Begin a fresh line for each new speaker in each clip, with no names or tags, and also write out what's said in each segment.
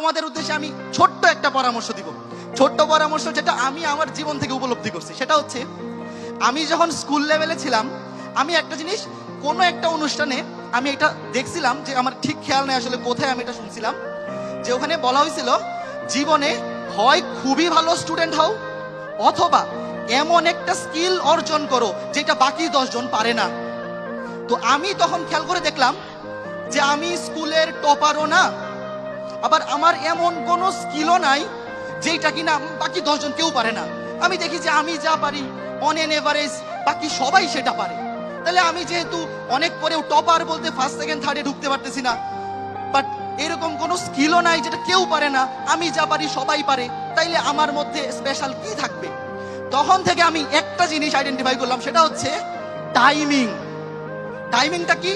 তোমাদের উদ্দেশ্যে আমি ছোট্ট একটা পরামর্শ দিব, ছোট্ট পরামর্শ যেটা আমি আমার জীবন থেকে উপলব্ধি করছি। সেটা হচ্ছে, আমি যখন স্কুল লেভেলে ছিলাম, আমি একটা জিনিস কোনো একটা অনুষ্ঠানে আমি এটা দেখছিলাম, যে আমার ঠিক খেয়াল নেই আসলে কোথায় আমি এটা শুনছিলাম, যে ওখানে বলা হয়েছিল জীবনে হয় খুবই ভালো স্টুডেন্ট হও, অথবা এমন একটা স্কিল অর্জন করো যেটা বাকি 10 জন পারে না। তো আমি তখন খেয়াল করে দেখলাম যে আমি স্কুলের টপারও না, আবার আমার এমন কোনো স্কিলও নাই যেটা কিনা বাকি 10 জন কেউ পারে না। আমি দেখি যে আমি যা পারি অন এন এভারেজ বাকি সবাই সেটা পারে। তাহলে আমি যেহেতু অনেক পরেও টপার বলতে ফার্স্ট সেকেন্ড থার্ডে ঢুকতে পারতেছি না, বাট এরকম কোনো স্কিলও নাই যেটা কেউ পারে না, আমি যা পারি সবাই পারে, তাইলে আমার মধ্যে স্পেশাল কি থাকবে? তখন থেকে আমি একটা জিনিস আইডেন্টিফাই করলাম, সেটা হচ্ছে টাইমিং। টাইমিংটা কি?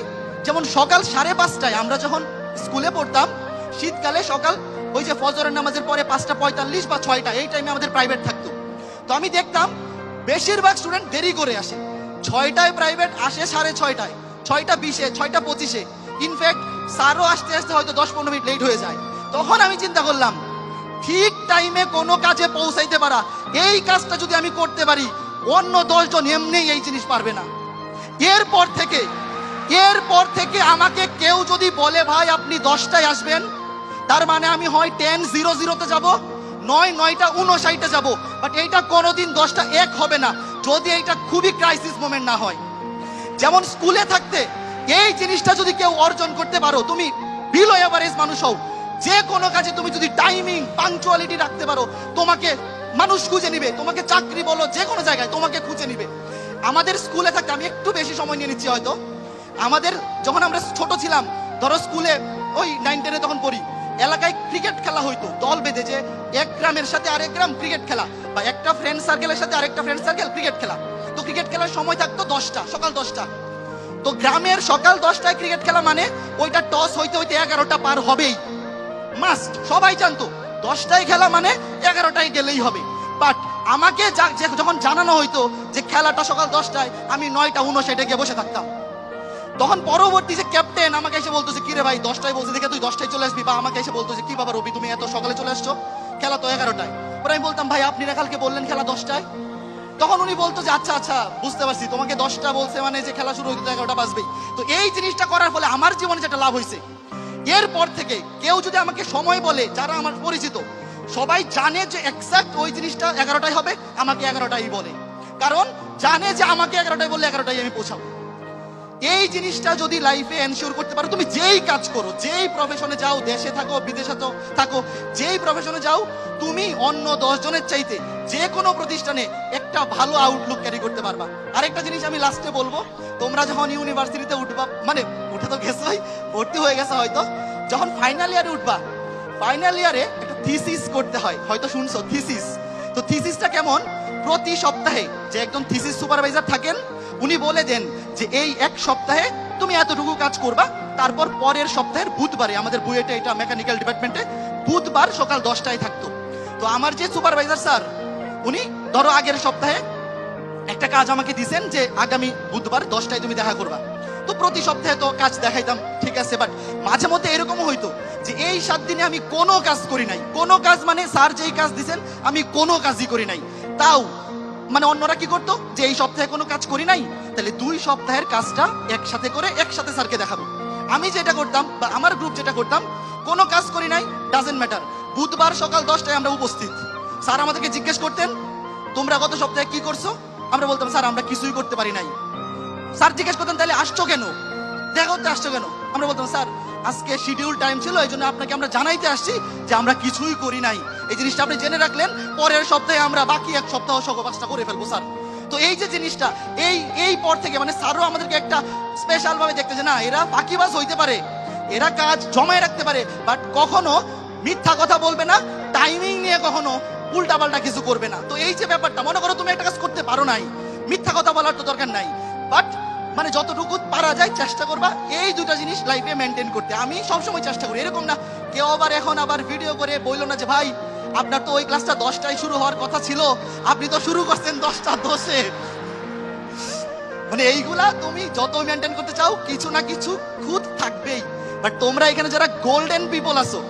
যেমন সকাল 5:30টায় আমরা যখন স্কুলে পড়তাম, শীতকালে সকাল ওই যে ফজরের নামাজের পরে 5:45 বা 6টা, এই টাইমে আমাদের প্রাইভেট থাকতো। তো আমি দেখতাম বেশিরভাগ স্টুডেন্ট দেরি করে আসে, 6টায় প্রাইভেট আসে 6:30টায়, 6:20-এ, 6:25-এ, ইনফ্যাক্ট স্যারও আসতে আসতে হয়তো 10-15 মিনিট লেট হয়ে যায়। তখন আমি চিন্তা করলাম, ঠিক টাইমে কোনো কাজে পৌঁছাইতে পারা, এই কাজটা যদি আমি করতে পারি, অন্য 10 জন এমনি এই জিনিস পারবে না। এরপর থেকে আমাকে কেউ যদি বলে ভাই আপনি 10টায় আসবেন, তার মানে আমি হয় 10:00-তে যাব, নয় 9:59-এ যাব, বাট এইটা কোনোদিন 10টা 1 হবে না, যদি এইটা খুবই ক্রাইসিস মোমেন্ট না হয়। যেমন স্কুলে থাকতে এই জিনিসটা যদি কেউ অর্জন করতে পারো, তুমি বিলো এভারেজ মানুষ হও, যে কোনো কাজে তুমি যদি টাইমিং পাংচুয়ালিটি রাখতে পারো, তোমাকে মানুষ খুঁজে নিবে, তোমাকে চাকরি বলো যে কোনো জায়গায় তোমাকে খুঁজে নিবে। আমাদের স্কুলে থাকতে, আমি একটু বেশি সময় নিয়ে নিচ্ছি হয়তো, আমাদের যখন আমরা ছোট ছিলাম, ধরো স্কুলে ওই 9-10-এ তখন পড়ি, এলাকায় ক্রিকেট খেলা হইতো দল বেঁধে, যে এক গ্রামের সাথে আরেক গ্রাম ক্রিকেট খেলা, বা একটা ফ্রেন্ড সার্কেলের সাথে আরেকটা ফ্রেন্ড সার্কেল ক্রিকেট খেলা। তো ক্রিকেট খেলার সময় থাকতো 10টা, সকাল 10টা। তো গ্রামের সকাল 10টায় ক্রিকেট খেলা মানে ওইটা টস হইতে হইতে 11টা পার হবেই, মাস্ট, সবাই জানতো 10টায় খেলা মানে 11টায় গেলেই হবে। বাট আমাকে যখন জানানো হইতো যে খেলাটা সকাল 10টায়, আমি 9:59-এ গিয়ে বসে থাকতাম। তখন পরবর্তী যে ক্যাপ্টেন আমাকে এসে বলতো যে কি রে ভাই 10টায় বলছে দেখে তুই 10টায় চলে আসবি, বা আমাকে এসে বলতো যে কি বাবা রবি তুমি এত সকালে চলে আসছো, খেলা তো 11টায়। পরে আমি বলতাম ভাই আপনি না কালকে বললেন খেলা 10টায়। তখন উনি বলতো যে আচ্ছা আচ্ছা বুঝতে পারছি, তোমাকে 10টা বলছে মানে যে খেলা শুরু হইতে 11টা বাজবেই। তো এই জিনিসটা করার ফলে আমার জীবনে যেটা লাভ হয়েছে, এরপর থেকে কেউ যদি আমাকে সময় বলে, যারা আমার পরিচিত সবাই জানে যে এক্সাক্ট ওই জিনিসটা 11টায় হবে, আমাকে 11টাই বলে, কারণ জানে যে আমাকে 11টায় বললে 11টায় আমি পৌঁছাবো। এই জিনিসটা যদি লাইফে এনশিওর করতে পারো, তুমি যেই কাজ করো, যেই প্রফেশনে যাও, দেশে থাকো বিদেশে থাকো, যেই প্রফেশনে যাও, তুমি অন্য 10 জনের চাইতে যে কোনো প্রতিষ্ঠানে একটা ভালো আউটলুক ক্যারি করতে পারবা। আরেকটা জিনিস আমি লাস্টে বলবো, তোমরা যখন ইউনিভার্সিটিতে উঠবা, মানে উঠে তো গেছোই, ভর্তি হয়ে গেছে হয়তো, যখন ফাইনাল ইয়ারে উঠবা, ফাইনাল ইয়ারে একটা থিসিস করতে হয়, হয়তো শুনছো থিসিস। তো থিসিসটা কেমন? প্রতি সপ্তাহে যে একজন থিসিস সুপারভাইজার থাকেন, উনি বলে দেন যে এই এক সপ্তাহে তুমি এতটুকু কাজ করবা, তারপর পরের সপ্তাহের বুধবারে, আমাদের বুয়েটে এটা মেকানিক্যাল ডিপার্টমেন্টে বুধবার সকাল 10টায় থাকতো। তো আমার যে সুপারভাইজার স্যার, উনি ধরো আগের সপ্তাহে একটা কাজ আমাকে দিয়েছেন যে আগামী বুধবার 10টায় তুমি দেখা করবা। তো প্রতি সপ্তাহে তো কাজ দেখাইতাম, ঠিক আছে, বাট মাঝে মধ্যে এরকমও হইতো যে এই 7 দিনে আমি কোনো কাজ করি নাই, কোনো কাজ মানে স্যার যেই কাজ দিয়েছেন আমি কোনো কাজই করি নাই। তাও মানে অন্যরা কি করতো, যে এই সপ্তাহে কোনো কাজ করি নাই, তাহলে 2 সপ্তাহের কাজটা একসাথে করে একসাথে স্যারকে দেখাবো। আমি যেটা করতাম, বা আমার গ্রুপ যেটা করতাম, কোনো কাজ করি নাই, ডাজেন্ট ম্যাটার, বুধবার সকাল 10টায় আমরা উপস্থিত। স্যার আমাদেরকে জিজ্ঞেস করতেন তোমরা গত সপ্তাহে কি করছো, আমরা বলতাম স্যার আমরা কিছুই করতে পারি নাই। স্যার জিজ্ঞেস করতেন তাহলে আসছো কেন, দেখা করতে আসছো কেন, আমরা বলতাম স্যার আজকে শিডিউল টাইম ছিল, এই জন্য আপনাকে আমরা জানাইতে আসছি যে আমরা কিছুই করি নাই। এই জিনিসটা আপনি জেনে রাখলেন, পরের সপ্তাহে আমরা বাকি এক সপ্তাহ সহ কাজটা করে ফেলবো স্যার। তো এই যে জিনিসটা, এই পর থেকে মানে স্যারও আমাদেরকে একটা স্পেশাল ভাবে দেখতে, যে না এরা ফাঁকিবাজ হইতে পারে, এরা কাজ জমায় রাখতে পারে, বাট কখনো মিথ্যা কথা বলবে না, টাইমিং নিয়ে কখনো উল্টাপাল্টা কিছু করবে না। তো এই যে ব্যাপারটা, মনে করো তুমি একটা কাজ করতে পারো নাই, মিথ্যা কথা বলার তো দরকার নাই, বাট মানে যতটুকু পারা যায় চেষ্টা করবা এই দুটা জিনিস লাইফে মেনটেন করতে। আমি সবসময় চেষ্টা করি, এরকম না কেউ আবার এখন আবার ভিডিও করে বললো না যে ভাই আপনার তো ওই ক্লাসটা 10টায় শুরু হওয়ার কথা ছিল, আপনি তো শুরু করছেন 10টা 10-এ। মানে এইগুলা তুমি যত মেনটেন করতে চাও, কিছু না কিছু খুঁত থাকবেই। বাট তোমরা এখানে যারা গোল্ডেন পিপল আছো,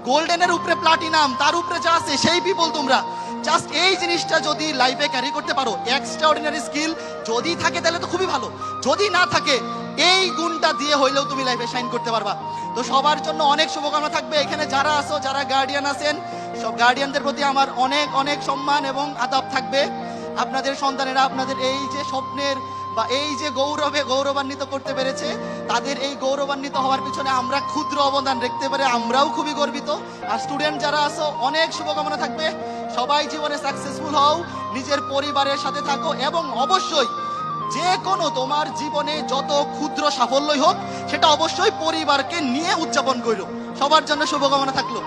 গোল্ডেনের উপরে প্লাটিনাম, তার উপরে যা আছে সেই পিপল তোমরা। জাস্ট এই জিনিসটা যদি লাইফে ক্যারি করতে পারো, এক্সট্রা অর্ডিনারি স্কিল যদি থাকে তাহলে তো খুবই ভালো, যদি না থাকে এই গুণটা দিয়ে হইলেও তুমি লাইফে শাইন করতে পারবা। তো সবার জন্য অনেক শুভকামনা থাকবে। এখানে যারা আসো, যারা গার্ডিয়ান আছেন, সব গার্ডিয়ানদের প্রতি আমার অনেক অনেক সম্মান এবং আদাব থাকবে। আপনাদের সন্তানেরা আপনাদের এই যে স্বপ্নের বা এই যে গৌরবে গৌরবান্বিত করতে পেরেছে, তাদের এই গৌরবান্বিত হওয়ার পিছনে আমরা ক্ষুদ্র অবদান রাখতে পারে, আমরাও খুবই গর্বিত। আর স্টুডেন্ট যারা আছো, অনেক শুভকামনা থাকবে। সবাই জীবনে সাকসেসফুল হও, নিজের পরিবারের সাথে থাকো, এবং অবশ্যই যে কোনো তোমার জীবনে যত ক্ষুদ্র সাফল্যই হোক সেটা অবশ্যই পরিবারকে নিয়ে উদযাপন করো। সবার জন্য শুভকামনা থাকলো।